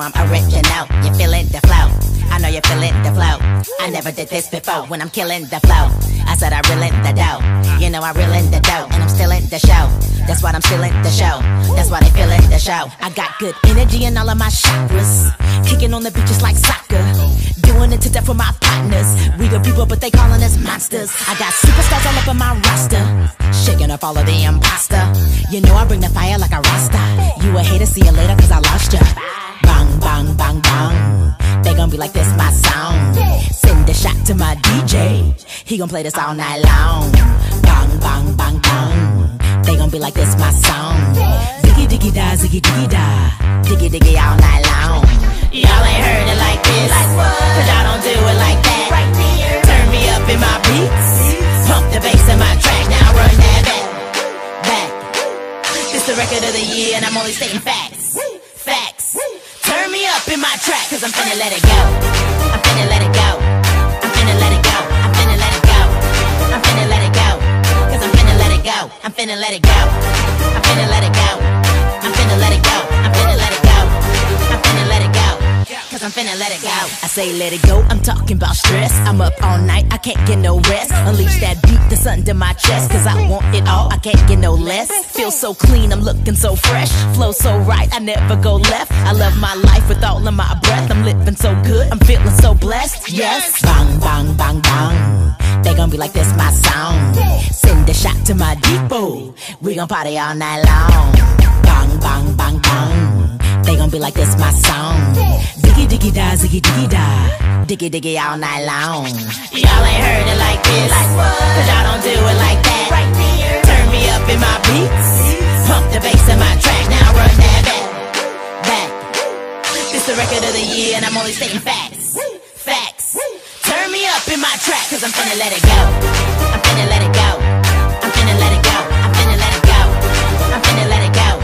I'm original. You feeling the flow? I know you feeling the flow. I never did this before when I'm killing the flow. I said I reel in the dough. You know I reel in the dough, and I'm still in the show. That's why I'm still in the show. That's why they feeling the show. I got good energy in all of my chakras. Kicking on the beaches like soccer. Doing it to death with my partners. We good people, but they calling us monsters. I got superstars all up in my roster. Shaking up all of the imposter. You know I bring the fire like a rasta. You a hater, see you later, cause I lost ya. Bang, bang, bang, bang. They gon' be like this, my song. Send a shot to my DJ. He gon' play this all night long. Bang, bang, bang, bang. They gon' be like this, my song. Diggy, diggy, da, ziggy, diggy, da. Diggy, diggy, all night long. Y'all ain't heard it like this, cause y'all don't do it like that. Turn me up in my beats. Pump the bass in my track. Now run that back. It's the record of the year and I'm only stating facts. Facts. Turn me up in my track, cause I'm finna let it go. I'm finna let it go. I'm finna let it go. I'm finna let it go. I'm finna let it go. Cause I'm finna let it go. I'm finna let it go. I'm finna let it go. I'm finna let it go. I'm finna let it go. I'm finna let it go. Cause I'm finna let it go. I say let it go, I'm talking about stress. I'm up all night, I can't get no rest. Unleash that beat that's under my chest, cause I want it all, I can't get no less. Feel so clean, I'm looking so fresh. Flow so right, I never go left. I love my life with all of my breath. I'm living so good, I'm feeling so blessed. Yes. Bang, bang, bang, bang. They gon' be like this, my song. Send a shot to my depot. We gon' party all night long. Bang, bang, bang, bang. They gon' be like this, my song. Diggy, diggy, da, ziggy, diggy, da. Diggy, diggy, all night long. Y'all ain't heard it like this, cause y'all don't do it like that. Turn me up in my beats. Pump the bass in my track. Now run that back. It's the record of the year and I'm only stating facts. Facts. Turn me up in my track, cause I'm finna let it go. I'm finna let it go. I'm finna let it go. I'm finna let it go. I'm finna let it go.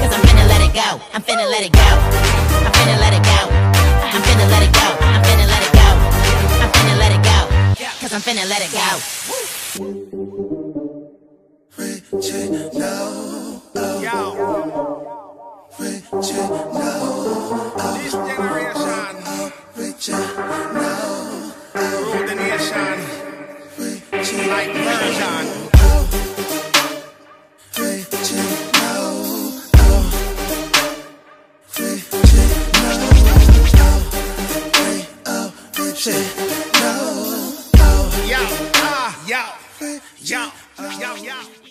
Cause I'm finna let it go. I'm finna let it go. I'm finna let it go. I'm finna let it go. I'm finna let it go. I'm finna let it go. Cause I'm finna let it go. This generation rule the nation like version. Yo, yo, yo, yo, yo.